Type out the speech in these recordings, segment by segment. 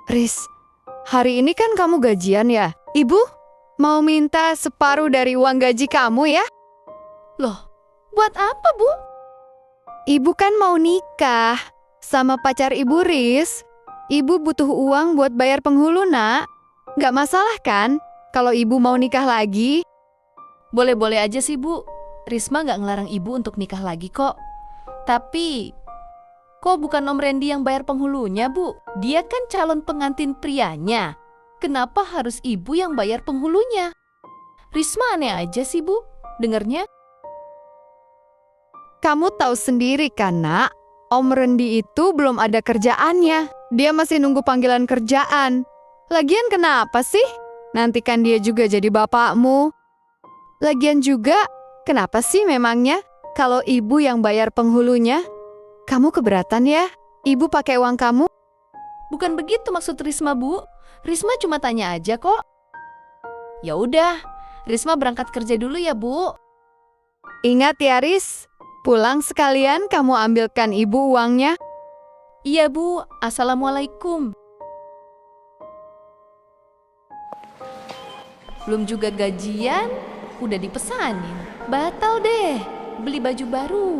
Riz, hari ini kan kamu gajian ya? Ibu mau minta separuh dari uang gaji kamu ya? Loh, buat apa, Bu? Ibu kan mau nikah sama pacar Ibu, Riz. Ibu butuh uang buat bayar penghulu, nak. Nggak masalah kan kalau Ibu mau nikah lagi? Boleh-boleh aja sih, Bu. Risma nggak ngelarang Ibu untuk nikah lagi kok. Tapi, kok bukan Om Randy yang bayar penghulunya, Bu? Dia kan calon pengantin prianya. Kenapa harus Ibu yang bayar penghulunya? Risma aneh aja sih, Bu, dengernya. Kamu tahu sendiri kan, nak? Om Randy itu belum ada kerjaannya. Dia masih nunggu panggilan kerjaan. Lagian kenapa sih? Nanti kan dia juga jadi bapakmu. Lagian juga, kenapa sih memangnya kalau ibu yang bayar penghulunya? Kamu keberatan ya? Ibu pakai uang kamu? Bukan begitu maksud Risma, Bu. Risma cuma tanya aja kok. Ya udah, Risma berangkat kerja dulu ya, Bu. Ingat ya, Riz. Pulang sekalian kamu ambilkan ibu uangnya. Iya, Bu. Assalamualaikum. Belum juga gajian, udah dipesanin. Batal deh, beli baju baru.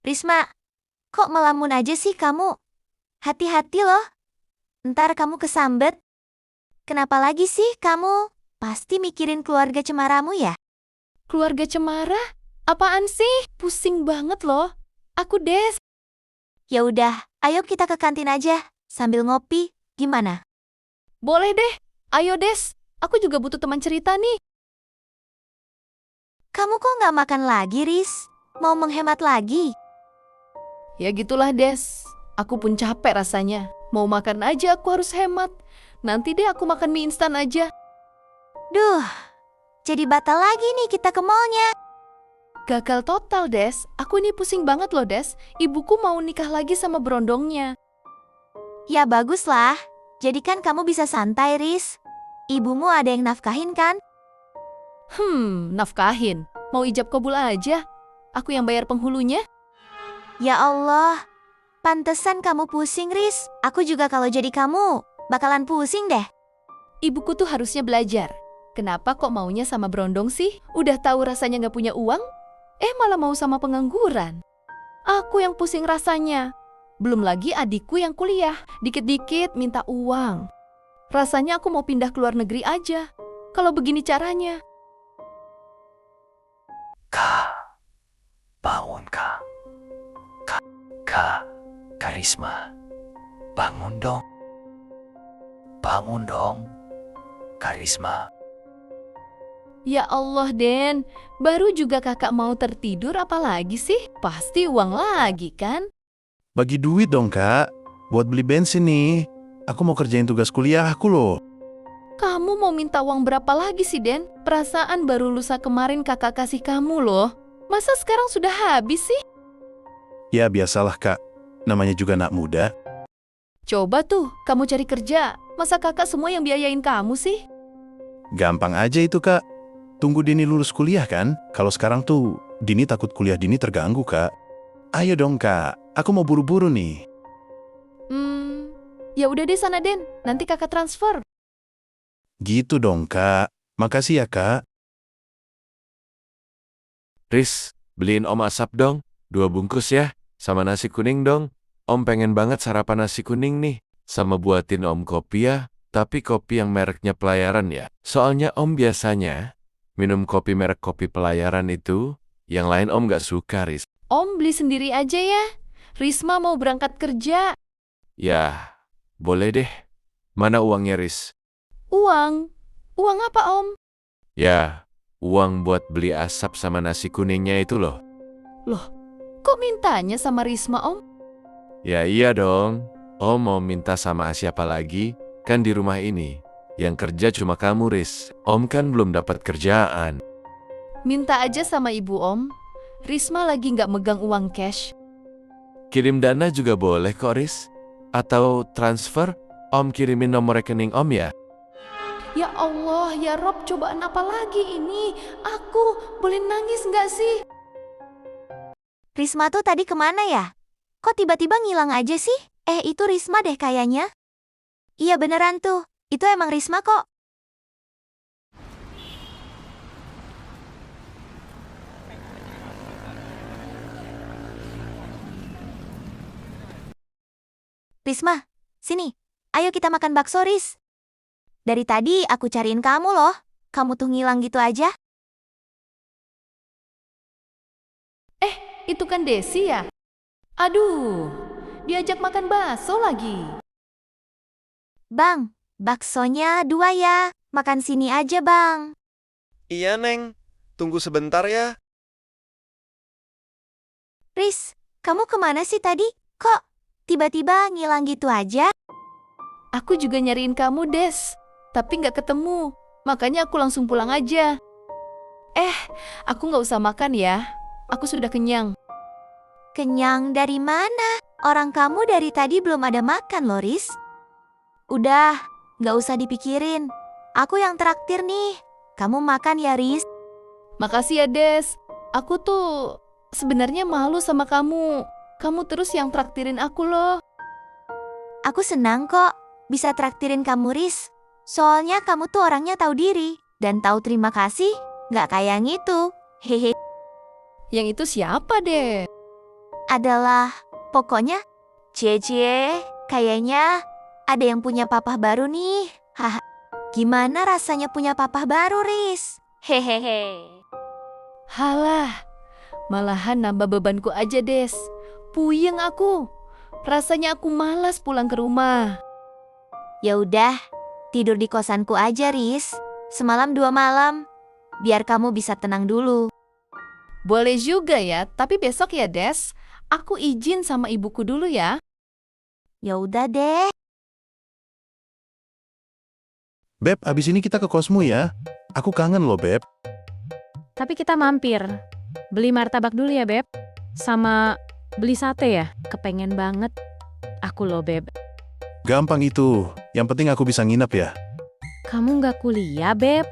Risma, kok melamun aja sih kamu? Hati-hati loh, ntar kamu kesambet. Kenapa lagi sih kamu? Pasti mikirin keluarga cemaramu ya? Keluarga Cemara? Apaan sih? Pusing banget loh. Aku Des. Ya udah, ayo kita ke kantin aja, sambil ngopi, gimana? Boleh deh. Ayo Des, aku juga butuh teman cerita nih. Kamu kok nggak makan lagi, Riz? Mau menghemat lagi? Ya gitulah Des. Aku pun capek rasanya. Mau makan aja aku harus hemat. Nanti deh aku makan mie instan aja. Duh, jadi batal lagi nih kita ke mallnya. Gagal total Des. Aku ini pusing banget loh Des. Ibuku mau nikah lagi sama berondongnya. Ya baguslah, jadi kan kamu bisa santai, Riz. Ibumu ada yang nafkahin kan? Nafkahin. Mau ijab kabul aja. Aku yang bayar penghulunya. Ya Allah, pantesan kamu pusing, Riz. Aku juga kalau jadi kamu, bakalan pusing deh. Ibuku tuh harusnya belajar. Kenapa kok maunya sama berondong sih? Udah tahu rasanya gak punya uang? Malah mau sama pengangguran. Aku yang pusing rasanya. Belum lagi adikku yang kuliah. Dikit-dikit minta uang. Rasanya aku mau pindah ke luar negeri aja. Kalau begini caranya. Kak, bangun Kak. Kak Risma, bangun dong. Bangun dong, Kak Risma. Ya Allah Den, baru juga kakak mau tertidur apalagi sih? Pasti uang lagi kan? Bagi duit dong kak, buat beli bensin nih. Aku mau kerjain tugas kuliahku loh. Kamu mau minta uang berapa lagi sih Den? Perasaan baru lusa kemarin kakak kasih kamu loh. Masa sekarang sudah habis sih? Ya biasalah kak, namanya juga anak muda. Coba tuh, kamu cari kerja. Masa kakak semua yang biayain kamu sih? Gampang aja itu kak. Tunggu Dini lulus kuliah kan? Kalau sekarang tuh Dini takut kuliah Dini terganggu kak. Ayo dong kak, aku mau buru-buru nih. Ya udah deh sana Den, nanti kakak transfer. Gitu dong kak, makasih ya kak. Riz, beliin Om asap dong, 2 bungkus ya, sama nasi kuning dong. Om pengen banget sarapan nasi kuning nih, sama buatin Om kopi ya, tapi kopi yang mereknya Pelayaran ya. Soalnya Om biasanya minum kopi merek kopi Pelayaran itu, yang lain Om gak suka, Riz. Om beli sendiri aja ya. Risma mau berangkat kerja. Ya, boleh deh. Mana uangnya, Riz? Uang? Uang apa Om? Ya, uang buat beli asap sama nasi kuningnya itu loh. Loh, kok mintanya sama Risma Om? Ya iya dong, Om mau minta sama siapa lagi? Kan di rumah ini, yang kerja cuma kamu, Riz. Om kan belum dapat kerjaan. Minta aja sama ibu Om. Risma lagi nggak megang uang cash. Kirim dana juga boleh kok, Riz. Atau transfer, Om kirimin nomor rekening Om ya. Ya Allah, ya Rob, cobaan apa lagi ini? Aku boleh nangis nggak sih? Risma tuh tadi kemana ya? Kok tiba-tiba ngilang aja sih? Itu Risma deh kayaknya. Iya beneran tuh, itu emang Risma kok. Risma, sini. Ayo kita makan bakso, Ris. Dari tadi aku cariin kamu loh. Kamu tuh ngilang gitu aja. Itu kan Desi ya? Aduh, diajak makan bakso lagi. Bang, baksonya 2 ya. Makan sini aja, Bang. Iya, Neng. Tunggu sebentar ya. Riz, kamu kemana sih tadi? Kok tiba-tiba ngilang gitu aja? Aku juga nyariin kamu, Des. Tapi nggak ketemu. Makanya aku langsung pulang aja. Aku nggak usah makan ya. Aku sudah kenyang. Kenyang dari mana? Orang kamu dari tadi belum ada makan loh, Riz. Udah, nggak usah dipikirin. Aku yang traktir nih. Kamu makan ya, Riz. Makasih ya, Des. Aku tuh sebenarnya malu sama kamu. Kamu terus yang traktirin aku loh. Aku senang kok bisa traktirin kamu, Riz. Soalnya kamu tuh orangnya tahu diri dan tahu terima kasih. Nggak kayak gitu. Hehe. Yang itu siapa deh? Adalah, pokoknya, cie, kayaknya ada yang punya papa baru nih. Haha. Gimana rasanya punya papa baru, Riz? Hehehe. Halah, malahan nambah bebanku aja, Des. Puyeng aku. Rasanya aku malas pulang ke rumah. Ya udah, tidur di kosanku aja, Riz. Semalam 2 malam, biar kamu bisa tenang dulu. Boleh juga ya, tapi besok ya, Des. Aku izin sama ibuku dulu ya. Ya udah deh. Beb, abis ini kita ke kosmu ya. Aku kangen loh, Beb. Tapi kita mampir. Beli martabak dulu ya, Beb. Sama beli sate ya. Kepengen banget. Aku loh, Beb. Gampang itu. Yang penting aku bisa nginep ya. Kamu nggak kuliah, Beb?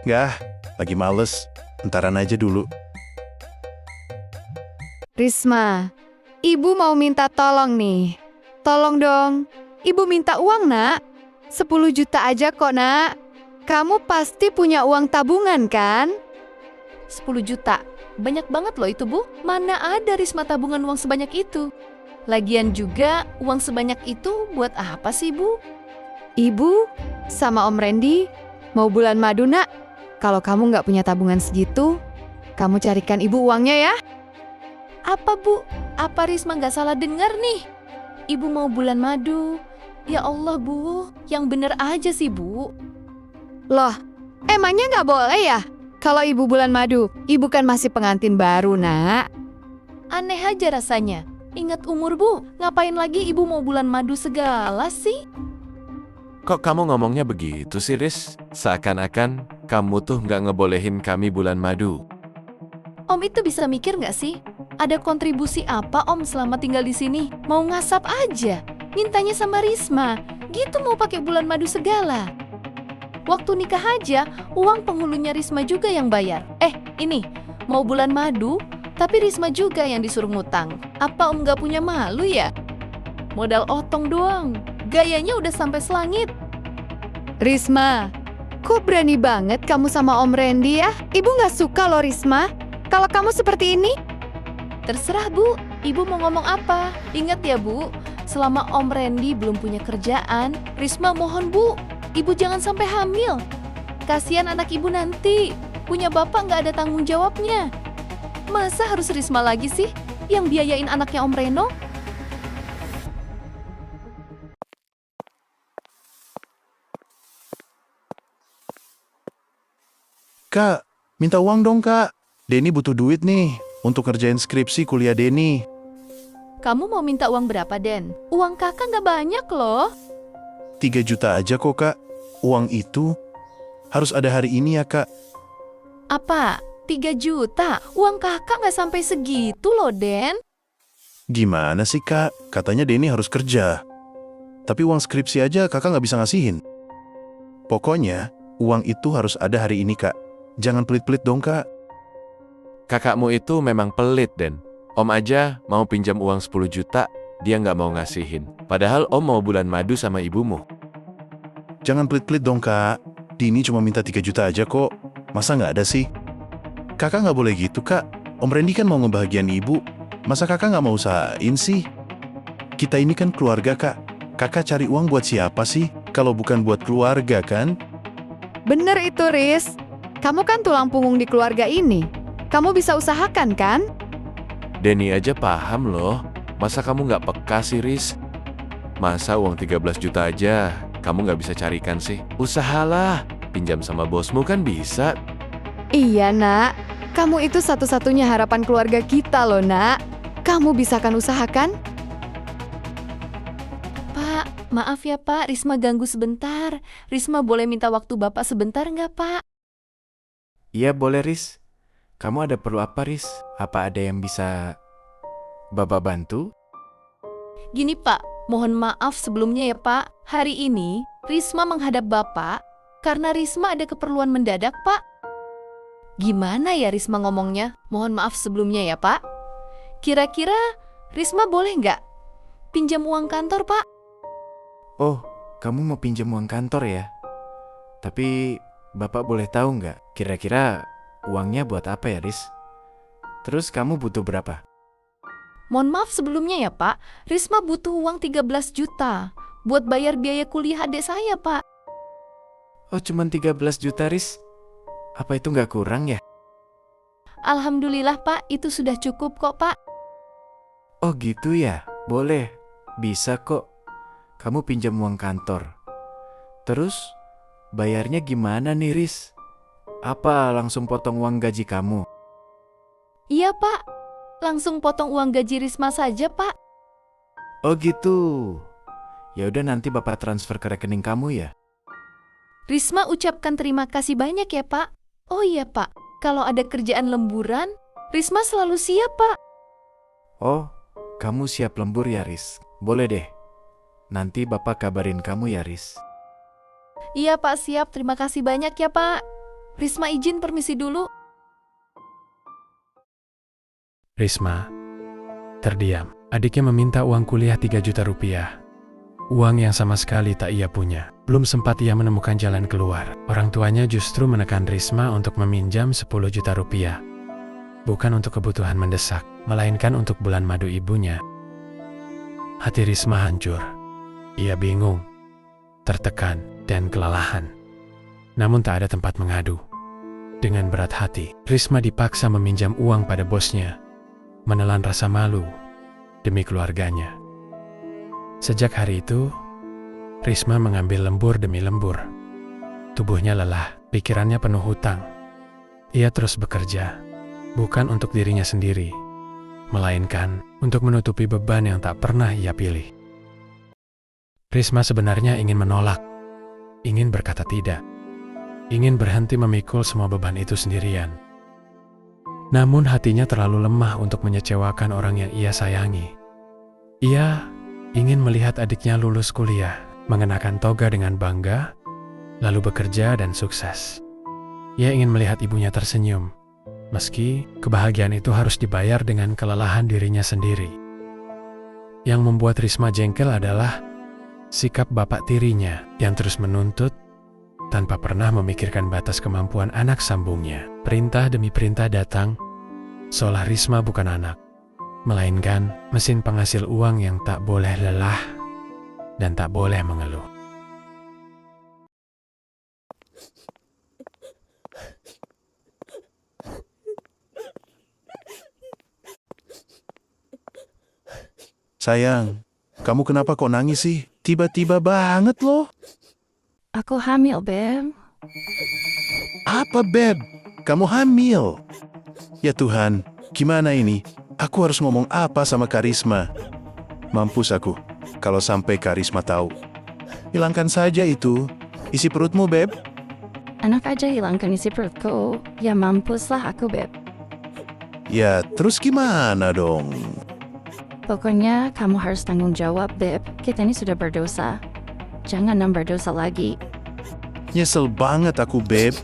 Nggak, lagi males. Entaran aja dulu. Risma, ibu mau minta tolong nih. Tolong dong, ibu minta uang, Nak. 10 juta aja kok, Nak. Kamu pasti punya uang tabungan kan? 10 juta. Banyak banget loh itu, Bu. Mana ada Risma tabungan uang sebanyak itu? Lagian juga, uang sebanyak itu buat apa sih, Bu? Ibu sama Om Randy mau bulan madu, Nak. Kalau kamu nggak punya tabungan segitu, kamu carikan ibu uangnya ya. Apa, Bu? Apa Risma nggak salah dengar nih? Ibu mau bulan madu. Ya Allah, Bu. Yang bener aja sih, Bu. Loh, emangnya nggak boleh ya? Kalau ibu bulan madu, ibu kan masih pengantin baru, Nak. Aneh aja rasanya. Ingat umur, Bu. Ngapain lagi ibu mau bulan madu segala sih? Kok kamu ngomongnya begitu sih, Riz? Seakan-akan kamu tuh nggak ngebolehin kami bulan madu. Om itu bisa mikir nggak sih? Ada kontribusi apa Om selama tinggal di sini? Mau ngasap aja. Mintanya sama Risma. Gitu mau pakai bulan madu segala. Waktu nikah aja, uang penghulunya Risma juga yang bayar. Ini, mau bulan madu, tapi Risma juga yang disuruh ngutang. Apa Om nggak punya malu ya? Modal otong doang. Gayanya udah sampai selangit. Risma, kok berani banget kamu sama Om Randy ya? Ibu nggak suka loh, Risma. Kalau kamu seperti ini. Terserah, Bu. Ibu mau ngomong apa? Ingat ya, Bu. Selama Om Randy belum punya kerjaan, Risma mohon, Bu. Ibu jangan sampai hamil. Kasihan anak ibu nanti. Punya bapak nggak ada tanggung jawabnya. Masa harus Risma lagi sih yang biayain anaknya Om Reno? Kak, minta uang dong, Kak. Denny butuh duit nih untuk ngerjain skripsi kuliah Denny. Kamu mau minta uang berapa, Den? Uang kakak nggak banyak loh. 3 juta aja kok, Kak. Uang itu harus ada hari ini ya, Kak. Apa? 3 juta? Uang kakak nggak sampai segitu loh, Den. Gimana sih, Kak? Katanya Denny harus kerja. Tapi uang skripsi aja kakak nggak bisa ngasihin. Pokoknya, uang itu harus ada hari ini, Kak. Jangan pelit-pelit dong, Kak. Kakakmu itu memang pelit, Den. Om aja mau pinjam uang 10 juta, dia nggak mau ngasihin. Padahal Om mau bulan madu sama ibumu. Jangan pelit-pelit dong, Kak. Dini cuma minta 3 juta aja kok. Masa nggak ada sih? Kakak nggak boleh gitu, Kak. Om Randy kan mau ngebahagiain ibu. Masa kakak nggak mau usahain sih? Kita ini kan keluarga, Kak. Kakak cari uang buat siapa sih? Kalau bukan buat keluarga, kan? Bener itu, Riz. Kamu kan tulang punggung di keluarga ini. Kamu bisa usahakan, kan? Denny aja paham loh. Masa kamu nggak peka sih, Riz? Masa uang 13 juta aja kamu nggak bisa carikan sih? Usahalah. Pinjam sama bosmu kan bisa. Iya, Nak. Kamu itu satu-satunya harapan keluarga kita loh, Nak. Kamu bisa kan usahakan? Pak, maaf ya Pak, Risma ganggu sebentar. Risma boleh minta waktu Bapak sebentar nggak Pak? Iya boleh, Riz. Kamu ada perlu apa, Riz? Apa ada yang bisa Bapak bantu? Gini Pak, mohon maaf sebelumnya ya Pak. Hari ini Risma menghadap Bapak karena Risma ada keperluan mendadak Pak. Gimana ya Risma ngomongnya? Mohon maaf sebelumnya ya Pak. Kira-kira Risma boleh nggak pinjam uang kantor Pak? Oh, kamu mau pinjam uang kantor ya? Tapi Bapak boleh tahu nggak kira-kira uangnya buat apa ya, Riz? Terus kamu butuh berapa? Mohon maaf sebelumnya ya Pak, Risma butuh uang 13 juta buat bayar biaya kuliah adik saya Pak. Oh, cuman 13 juta, Riz? Apa itu nggak kurang ya? Alhamdulillah Pak, itu sudah cukup kok Pak. Oh gitu ya, boleh. Bisa kok. Kamu pinjam uang kantor. Terus, bayarnya gimana nih, Riz? Apa langsung potong uang gaji kamu? Iya Pak, langsung potong uang gaji Risma saja Pak. Oh gitu. Ya udah nanti Bapak transfer ke rekening kamu ya. Risma ucapkan terima kasih banyak ya Pak. Oh iya Pak, kalau ada kerjaan lemburan, Risma selalu siap Pak. Oh, kamu siap lembur ya, Riz? Boleh deh. Nanti Bapak kabarin kamu ya, Riz. Iya Pak, siap. Terima kasih banyak ya Pak. Risma izin permisi dulu. Risma terdiam. Adiknya meminta uang kuliah 3 juta rupiah. Uang yang sama sekali tak ia punya. Belum sempat ia menemukan jalan keluar. Orang tuanya justru menekan Risma untuk meminjam 10 juta rupiah. Bukan untuk kebutuhan mendesak, melainkan untuk bulan madu ibunya. Hati Risma hancur. Ia bingung, tertekan, dan kelelahan. Namun tak ada tempat mengadu. Dengan berat hati, Risma dipaksa meminjam uang pada bosnya, menelan rasa malu demi keluarganya. Sejak hari itu, Risma mengambil lembur demi lembur. Tubuhnya lelah, pikirannya penuh hutang. Ia terus bekerja, bukan untuk dirinya sendiri, melainkan untuk menutupi beban yang tak pernah ia pilih. Risma sebenarnya ingin menolak, ingin berkata tidak, ingin berhenti memikul semua beban itu sendirian. Namun hatinya terlalu lemah untuk mengecewakan orang yang ia sayangi. Ia ingin melihat adiknya lulus kuliah, mengenakan toga dengan bangga, lalu bekerja dan sukses. Ia ingin melihat ibunya tersenyum, meski kebahagiaan itu harus dibayar dengan kelelahan dirinya sendiri. Yang membuat Risma jengkel adalah sikap bapak tirinya yang terus menuntut tanpa pernah memikirkan batas kemampuan anak sambungnya. Perintah demi perintah datang, seolah Risma bukan anak, melainkan mesin penghasil uang yang tak boleh lelah dan tak boleh mengeluh. Sayang, kamu kenapa kok nangis sih? Tiba-tiba banget loh. Aku hamil, Beb. Apa, Beb? Kamu hamil? Ya Tuhan, gimana ini? Aku harus ngomong apa sama Karisma? Mampus aku, kalau sampai Karisma tahu. Hilangkan saja itu. Isi perutmu, Beb. Enak aja hilangkan isi perutku. Ya mampuslah aku, Beb. Ya, terus gimana dong? Pokoknya kamu harus tanggung jawab, Beb. Kita ini sudah berdosa. Jangan nambah dosa lagi. Nyesel banget aku, Beb.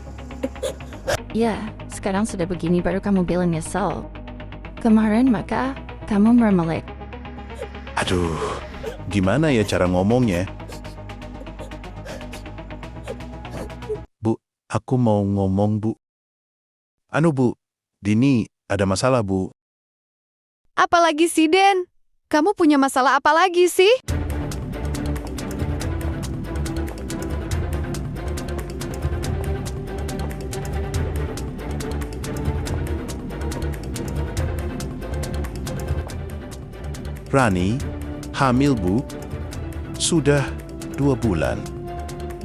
Ya, sekarang sudah begini baru kamu bilang nyesel. Kemarin maka kamu meremelek. Aduh, gimana ya cara ngomongnya? Bu, aku mau ngomong, Bu. Bu, Dini ada masalah, Bu. Apalagi sih, Den? Kamu punya masalah apa lagi sih? Rani, hamil, Bu. Sudah 2 bulan.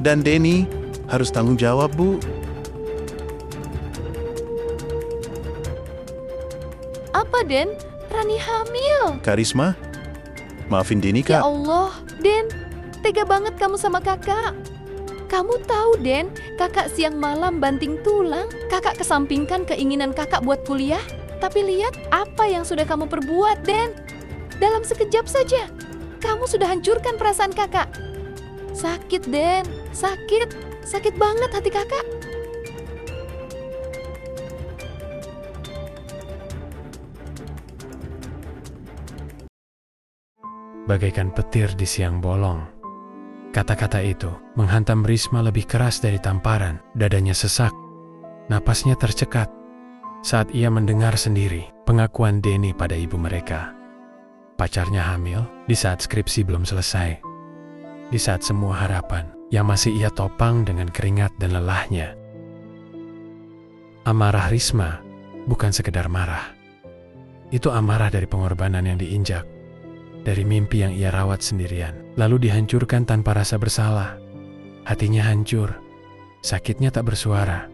Dan Denny harus tanggung jawab, Bu. Apa, Den? Rani hamil. Karisma, maafin Denny, Ya Kak. Allah, Den. Tega banget kamu sama kakak. Kamu tahu, Den, kakak siang malam banting tulang. Kakak kesampingkan keinginan kakak buat kuliah. Tapi lihat apa yang sudah kamu perbuat, Den. Dalam sekejap saja, kamu sudah hancurkan perasaan kakak. Sakit, Den. Sakit. Sakit banget hati kakak. Bagaikan petir di siang bolong. Kata-kata itu menghantam Risma lebih keras dari tamparan. Dadanya sesak, napasnya tercekat saat ia mendengar sendiri pengakuan Denny pada ibu mereka. Pacarnya hamil di saat skripsi belum selesai. Di saat semua harapan yang masih ia topang dengan keringat dan lelahnya. Amarah Risma bukan sekedar marah. Itu amarah dari pengorbanan yang diinjak, dari mimpi yang ia rawat sendirian, lalu dihancurkan tanpa rasa bersalah. Hatinya hancur, sakitnya tak bersuara,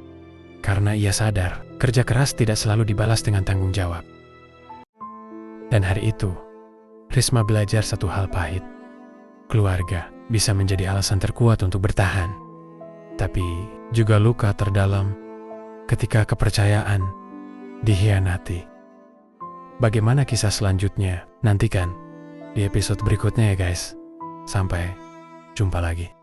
karena ia sadar kerja keras tidak selalu dibalas dengan tanggung jawab. Dan hari itu, Risma belajar satu hal pahit. Keluarga bisa menjadi alasan terkuat untuk bertahan, tapi juga luka terdalam ketika kepercayaan dikhianati. Bagaimana kisah selanjutnya? Nantikan di episode berikutnya ya guys. Sampai jumpa lagi.